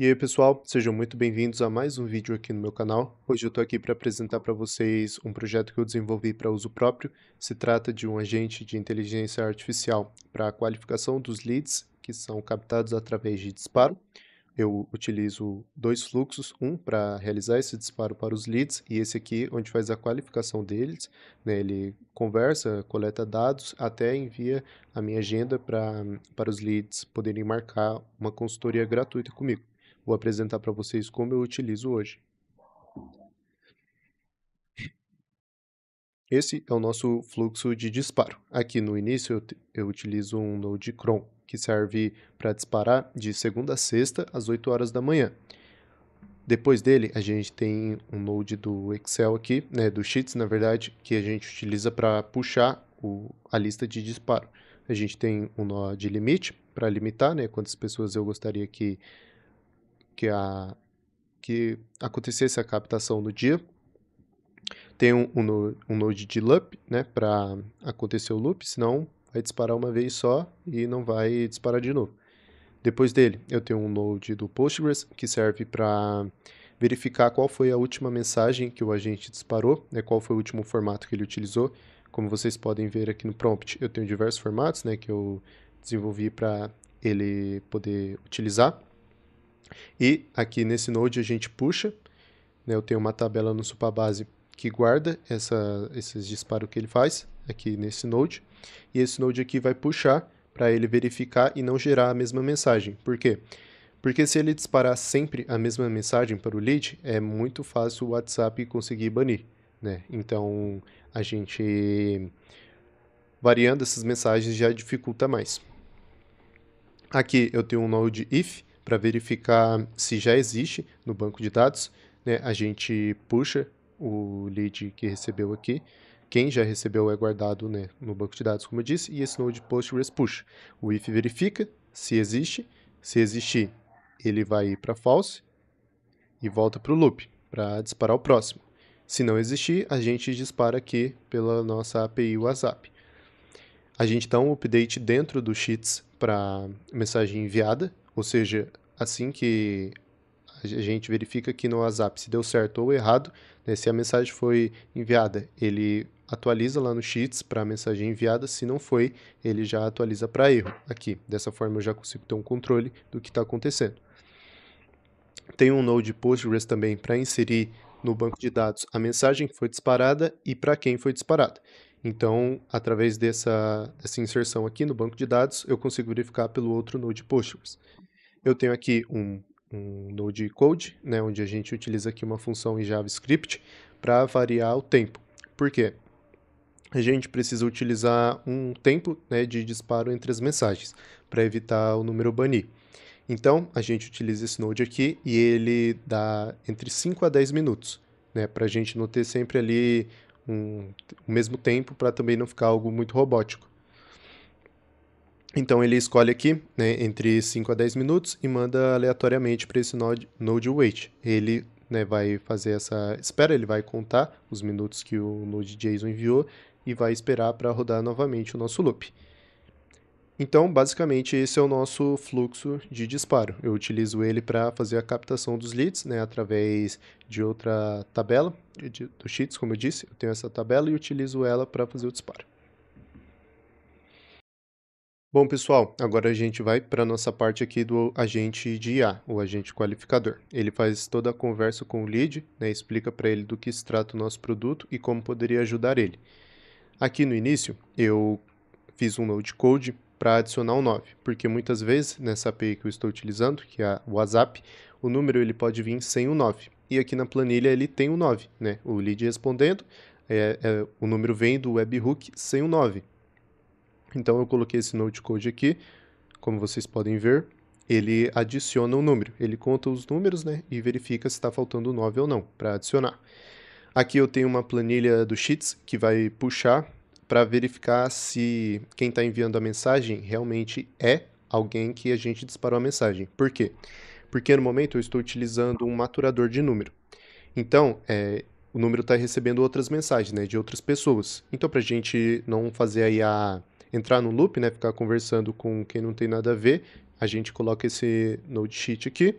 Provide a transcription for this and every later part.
E aí, pessoal, sejam muito bem-vindos a mais um vídeo aqui no meu canal. Hoje eu estou aqui para apresentar para vocês um projeto que eu desenvolvi para uso próprio. Se trata de um agente de inteligência artificial para a qualificação dos leads que são captados através de disparo. Eu utilizo dois fluxos, um para realizar esse disparo para os leads e esse aqui onde faz a qualificação deles, né? Ele conversa, coleta dados, até envia a minha agenda para os leads poderem marcar uma consultoria gratuita comigo. Vou apresentar para vocês como eu utilizo hoje. Esse é o nosso fluxo de disparo. Aqui no início eu utilizo um Node cron, que serve para disparar de segunda a sexta às 8 horas da manhã. Depois dele, a gente tem um node do Excel aqui, né, do Sheets, na verdade, que a gente utiliza para puxar a lista de disparo. A gente tem um nó de limite para limitar, né, quantas pessoas eu gostaria que, a, que acontecesse a captação no dia. Tem um node de loop, né, para acontecer o loop, senão vai disparar uma vez só e não vai disparar de novo. Depois dele, eu tenho um node do Postgres, que serve para verificar qual foi a última mensagem que o agente disparou, né, qual foi o último formato que ele utilizou. Como vocês podem ver aqui no prompt, eu tenho diversos formatos, né, que eu desenvolvi para ele poder utilizar. E aqui nesse node a gente puxa, né, eu tenho uma tabela no Supabase que guarda esses disparos que ele faz aqui nesse node. E esse node aqui vai puxar para ele verificar e não gerar a mesma mensagem. Por quê? Porque se ele disparar sempre a mesma mensagem para o lead, é muito fácil o WhatsApp conseguir banir, né? Então, a gente variando essas mensagens já dificulta mais. Aqui eu tenho um node if para verificar se já existe no banco de dados, né? A gente puxa o lead que recebeu aqui. Quem já recebeu é guardado, né, no banco de dados, como eu disse, e esse node Postgres push. O if verifica se existe. Se existir, ele vai para false e volta para o loop para disparar o próximo. Se não existir, a gente dispara aqui pela nossa API WhatsApp. A gente dá um update dentro do Sheets para mensagem enviada, ou seja, assim que a gente verifica aqui no WhatsApp se deu certo ou errado, né, se a mensagem foi enviada, ele atualiza lá no Sheets para a mensagem enviada, se não foi, ele já atualiza para erro aqui. Dessa forma eu já consigo ter um controle do que está acontecendo. Tem um node Postgres também para inserir no banco de dados a mensagem que foi disparada e para quem foi disparada. Então, através dessa inserção aqui no banco de dados, eu consigo verificar pelo outro node Postgres. Eu tenho aqui um node code, né, onde a gente utiliza aqui uma função em JavaScript para variar o tempo. Por quê? A gente precisa utilizar um tempo, né, de disparo entre as mensagens, para evitar o número banir. Então, a gente utiliza esse node aqui e ele dá entre 5 a 10 minutos, né, para a gente não ter sempre ali o mesmo tempo, para também não ficar algo muito robótico. Então, ele escolhe aqui, né, entre 5 a 10 minutos e manda aleatoriamente para esse node wait. Ele, né, vai fazer essa espera, ele vai contar os minutos que o node JSON enviou e vai esperar para rodar novamente o nosso loop. Então, basicamente, esse é o nosso fluxo de disparo. Eu utilizo ele para fazer a captação dos leads, né, através de outra tabela do Sheets, como eu disse. Eu tenho essa tabela e utilizo ela para fazer o disparo. Bom, pessoal, agora a gente vai para a nossa parte aqui do agente de IA, o agente qualificador. Ele faz toda a conversa com o lead, né, explica para ele do que se trata o nosso produto e como poderia ajudar ele. Aqui no início, eu fiz um node code para adicionar um 9, porque muitas vezes nessa API que eu estou utilizando, que é o WhatsApp, o número ele pode vir sem o 9. E aqui na planilha ele tem o 9, né? O lead respondendo, o número vem do webhook sem o 9. Então eu coloquei esse node code aqui, como vocês podem ver, ele adiciona um número. Ele conta os números, né, e verifica se está faltando 9 ou não, para adicionar. Aqui eu tenho uma planilha do Sheets que vai puxar para verificar se quem está enviando a mensagem realmente é alguém que a gente disparou a mensagem. Por quê? Porque no momento eu estou utilizando um maturador de número. Então, o número está recebendo outras mensagens, né, de outras pessoas. Então, para a gente não fazer aí entrar no loop, né, ficar conversando com quem não tem nada a ver, a gente coloca esse node sheet aqui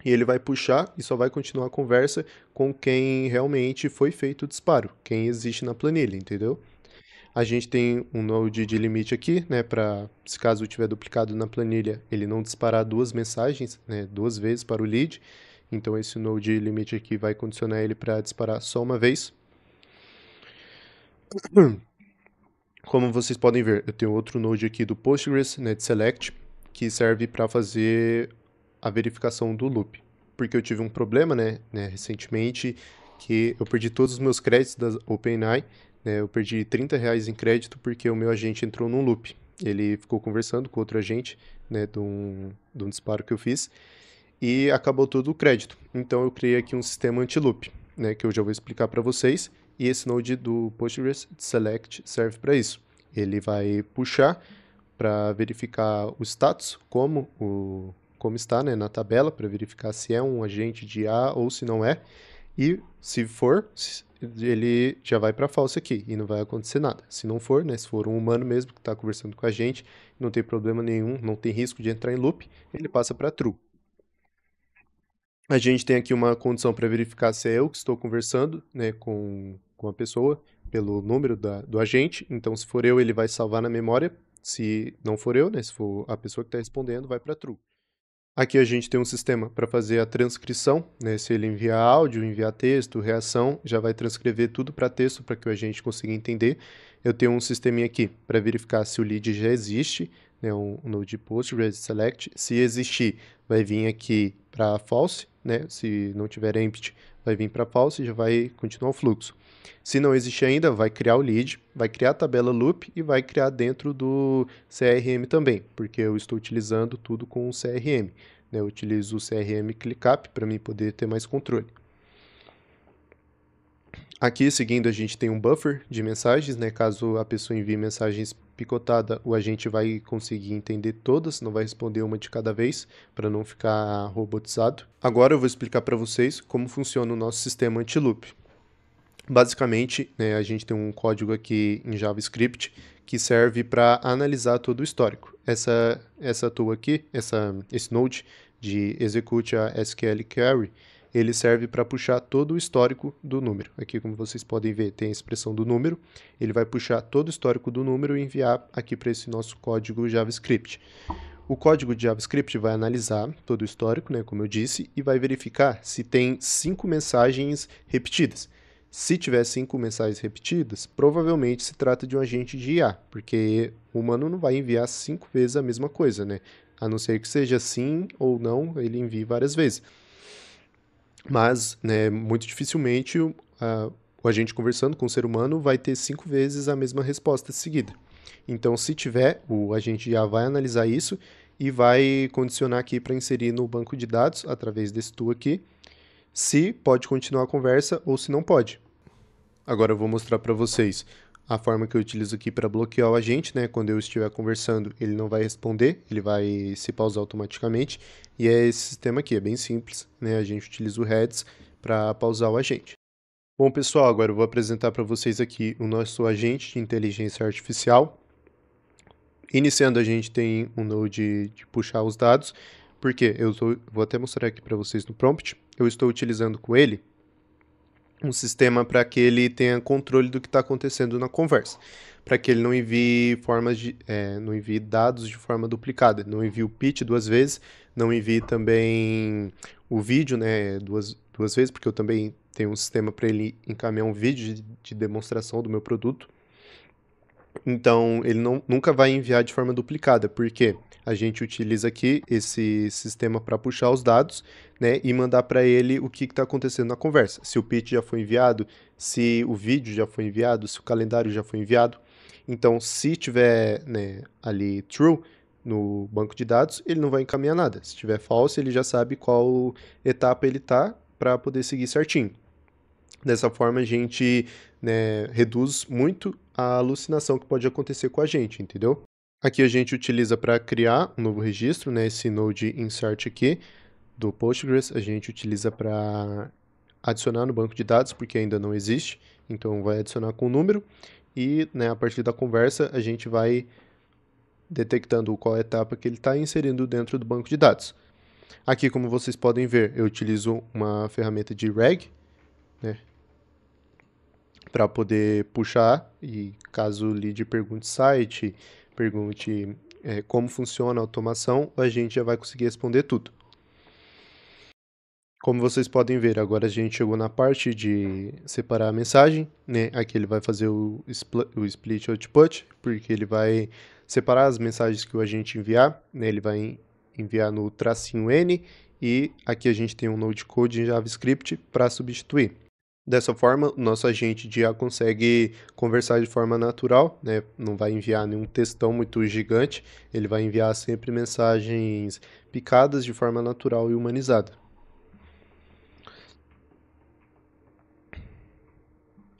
e ele vai puxar e só vai continuar a conversa com quem realmente foi feito o disparo, quem existe na planilha, entendeu? A gente tem um node de limite aqui, né, para se caso tiver duplicado na planilha, ele não disparar duas mensagens, né, duas vezes para o lead. Então esse node limite aqui vai condicionar ele para disparar só uma vez. Como vocês podem ver, eu tenho outro node aqui do Postgres, né, de select, que serve para fazer a verificação do loop. Porque eu tive um problema, né, recentemente, que eu perdi todos os meus créditos da OpenAI, né, eu perdi R$ 30 em crédito porque o meu agente entrou num loop. Ele ficou conversando com outro agente, né, de um disparo que eu fiz, e acabou todo o crédito. Então eu criei aqui um sistema anti-loop, né, que eu já vou explicar para vocês, e esse node do Postgres Select serve para isso. Ele vai puxar para verificar o status, como está, né, na tabela, para verificar se é um agente de IA ou se não é, e se for, ele já vai para false aqui e não vai acontecer nada. Se não for, né, se for um humano mesmo que está conversando com a gente, não tem problema nenhum, não tem risco de entrar em loop, ele passa para true. A gente tem aqui uma condição para verificar se é eu que estou conversando, né, com a pessoa, pelo número do agente. Então, se for eu, ele vai salvar na memória. Se não for eu, né, se for a pessoa que está respondendo, vai para true. Aqui a gente tem um sistema para fazer a transcrição, né, se ele enviar áudio, enviar texto, reação, já vai transcrever tudo para texto para que a gente consiga entender. Eu tenho um sisteminha aqui para verificar se o lead já existe, né, um node Postgres Select. Se existir, vai vir aqui para false, né, se não tiver empty, vai vir para false e já vai continuar o fluxo. Se não existir ainda, vai criar o lead, vai criar a tabela loop e vai criar dentro do CRM também, porque eu estou utilizando tudo com o CRM. Né? Eu utilizo o CRM ClickUp para mim poder ter mais controle. Aqui, seguindo, a gente tem um buffer de mensagens, né? Caso a pessoa envie mensagens picotada, o agente vai conseguir entender todas, não vai responder uma de cada vez, para não ficar robotizado. Agora eu vou explicar para vocês como funciona o nosso sistema anti-loop. Basicamente, né, a gente tem um código aqui em JavaScript que serve para analisar todo o histórico. Essa tool aqui, esse node de execute a SQL query, ele serve para puxar todo o histórico do número. Aqui, como vocês podem ver, tem a expressão do número. Ele vai puxar todo o histórico do número e enviar aqui para esse nosso código JavaScript. O código de JavaScript vai analisar todo o histórico, né, como eu disse, e vai verificar se tem 5 mensagens repetidas. Se tiver 5 mensagens repetidas, provavelmente se trata de um agente de IA, porque o humano não vai enviar 5 vezes a mesma coisa, né? A não ser que seja sim ou não, ele envie várias vezes. Mas, né, muito dificilmente o agente conversando com o ser humano vai ter 5 vezes a mesma resposta seguida. Então, se tiver, o agente já vai analisar isso e vai condicionar aqui para inserir no banco de dados, através desse tool aqui, se pode continuar a conversa ou se não pode. Agora eu vou mostrar para vocês a forma que eu utilizo aqui para bloquear o agente, né? Quando eu estiver conversando, ele não vai responder, ele vai se pausar automaticamente. E é esse sistema aqui, é bem simples, né? A gente utiliza o heads para pausar o agente. Bom, pessoal, agora eu vou apresentar para vocês aqui o nosso agente de inteligência artificial. Iniciando, a gente tem um node de puxar os dados, porque vou até mostrar aqui para vocês no prompt. Eu estou utilizando com ele um sistema para que ele tenha controle do que está acontecendo na conversa, para que ele não envie não envie dados de forma duplicada, não envie o pitch duas vezes, não envie também o vídeo, né, duas vezes, porque eu também tenho um sistema para ele encaminhar um vídeo de demonstração do meu produto. Então, ele nunca vai enviar de forma duplicada, porque a gente utiliza aqui esse sistema para puxar os dados, né, e mandar para ele o que está acontecendo na conversa. Se o pitch já foi enviado, se o vídeo já foi enviado, se o calendário já foi enviado. Então, se tiver, né, ali true no banco de dados, ele não vai encaminhar nada. Se tiver false, ele já sabe qual etapa ele está para poder seguir certinho. Dessa forma, a gente, né, reduz muito a alucinação que pode acontecer com a gente, entendeu? Aqui a gente utiliza para criar um novo registro, né, esse node insert aqui do Postgres, a gente utiliza para adicionar no banco de dados, porque ainda não existe, então vai adicionar com o número e, né, a partir da conversa a gente vai detectando qual etapa que ele está inserindo dentro do banco de dados. Aqui, como vocês podem ver, eu utilizo uma ferramenta de reg, né, para poder puxar, e caso o lead pergunte site, pergunte como funciona a automação, a gente já vai conseguir responder tudo. Como vocês podem ver, agora a gente chegou na parte de separar a mensagem, né? Aqui ele vai fazer o split output, porque ele vai separar as mensagens que o agente enviar, né? Ele vai enviar no tracinho N, e aqui a gente tem um node code em JavaScript para substituir. Dessa forma, o nosso agente já consegue conversar de forma natural, né? Não vai enviar nenhum textão muito gigante, ele vai enviar sempre mensagens picadas de forma natural e humanizada.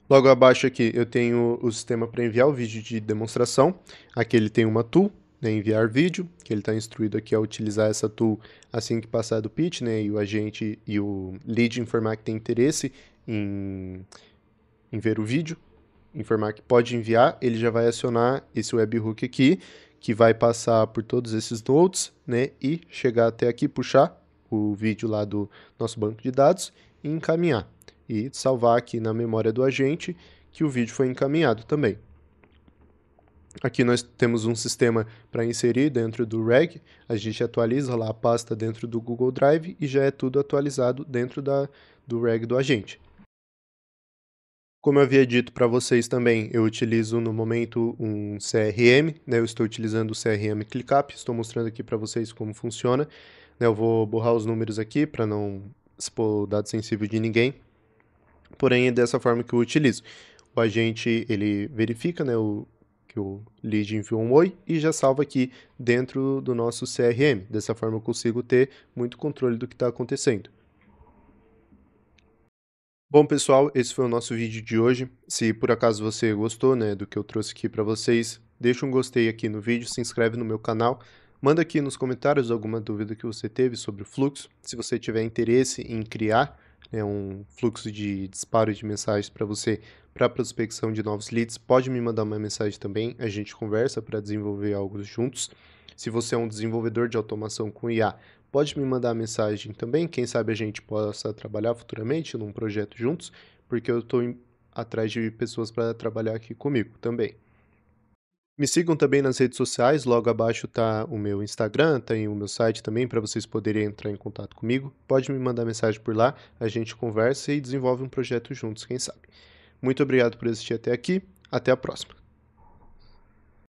Logo abaixo aqui eu tenho o sistema para enviar o vídeo de demonstração. Aqui ele tem uma tool, né, enviar vídeo, que ele está instruído aqui a utilizar essa tool assim que passar do pitch, né, e o agente e o lead informar que tem interesse em ver o vídeo, informar que pode enviar, ele já vai acionar esse webhook aqui, que vai passar por todos esses nodes, né, e chegar até aqui, puxar o vídeo lá do nosso banco de dados e encaminhar. E salvar aqui na memória do agente que o vídeo foi encaminhado também. Aqui nós temos um sistema para inserir dentro do reg, a gente atualiza lá a pasta dentro do Google Drive e já é tudo atualizado dentro do reg do agente. Como eu havia dito para vocês também, eu utilizo no momento um CRM, né? Eu estou utilizando o CRM ClickUp, estou mostrando aqui para vocês como funciona, né? Eu vou borrar os números aqui para não expor o dado sensível de ninguém, porém é dessa forma que eu utilizo. O agente, ele verifica, né, que o lead enviou um oi e já salva aqui dentro do nosso CRM. Dessa forma eu consigo ter muito controle do que está acontecendo. Bom, pessoal, esse foi o nosso vídeo de hoje. Se por acaso você gostou, né, do que eu trouxe aqui para vocês, deixa um gostei aqui no vídeo, se inscreve no meu canal, manda aqui nos comentários alguma dúvida que você teve sobre o fluxo. Se você tiver interesse em criar, né, um fluxo de disparo de mensagens para você, para prospecção de novos leads, pode me mandar uma mensagem também, a gente conversa para desenvolver algo juntos. Se você é um desenvolvedor de automação com IA, pode me mandar mensagem também, quem sabe a gente possa trabalhar futuramente num projeto juntos, porque eu estou atrás de pessoas para trabalhar aqui comigo também. Me sigam também nas redes sociais, logo abaixo está o meu Instagram, tem o meu site também para vocês poderem entrar em contato comigo. Pode me mandar mensagem por lá, a gente conversa e desenvolve um projeto juntos, quem sabe. Muito obrigado por assistir até aqui, até a próxima.